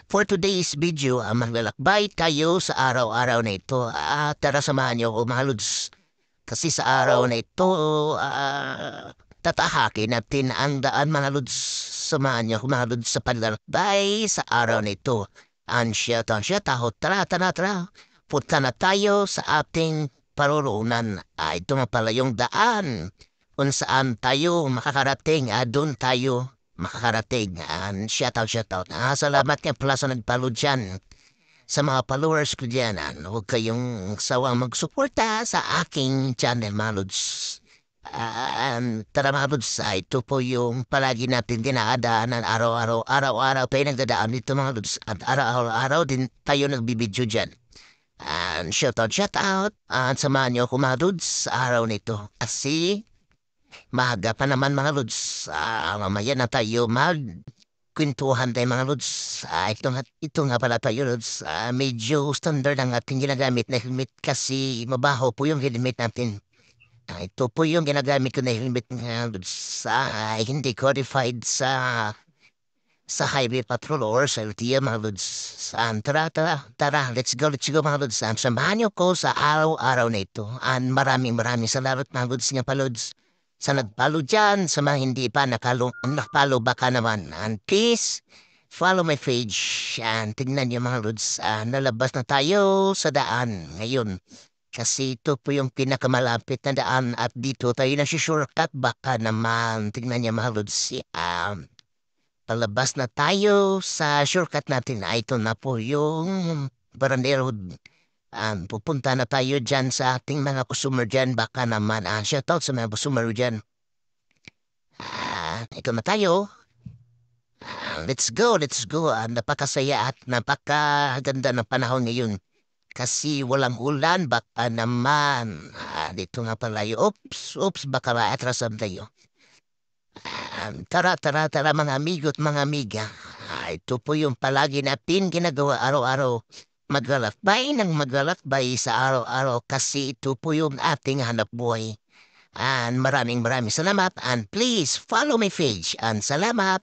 For today's video, maglalakbay tayo sa araw-araw na ito. Tara samahan niyo ako mga lods. Kasi sa araw na ito, tatahakin natin ang daan mga lods. Samahan niyo ako mga lods sa paglalakbay sa araw na ito. Taho, tara, tara, tara. Punta na tayo sa ating paruroonan. Ito na pala yung daan kung saan tayo makakarating. Doon tayo makakarating. Shoutout. Salamat nga pala sa nagpalo dyan. Sa mga followers ko dyan, huwag kayong sawang magsuporta sa aking channel, mga lods. Tara mga lods, ito po yung palagi natin dinadaanan araw-araw tayo nagdadaan dito mga lods. At araw-araw din tayo nagbibideo dyan. Shoutout. Samahan niyo ako mga lods sa araw nito. Kasi maaga pa naman mga lods. Mamaya na tayo magkwentuhan tayo mga lods. Ito nga pala tayo lods. Medyo standard ang ating ginagamit na helmet kasi mabaho po yung helmet natin. Ito po yung ginagamit ko na helmet mga lods. Hindi codified sa highway patrol or sa LTO mga lods. Tara, let's go mga lods. Samahan niyo ko sa araw-araw na ito. Maraming salamat mga lods nga pa lods. Sa nagpalo dyan, sa mga hindi pa nakapalo baka naman. And please, follow my page. Tignan niyo mga lods. Nalabas na tayo sa daan ngayon. Kasi ito po yung pinakamalapit na daan at dito tayo nasi-shortcut baka naman. Tignan niyo mga lods. Palabas na tayo sa shortcut natin. Ito na po yung Barandero. Pupunta na tayo dyan sa ating mga customer dyan. Baka naman, shoutout sa mga customer dyan. Ito na tayo. Let's go. Napakasaya at napakaganda ng panahon ngayon. Kasi walang ulan, baka naman. Dito nga pala yung, oops, baka maatrasan tayo. Tara mga amigo at mga amiga. Ito po yung palagi natin ginagawa araw-araw. Maglalakbay sa araw-araw kasi ito po yung ating hanap buhay. Maraming salamat and please follow my page. Salamat.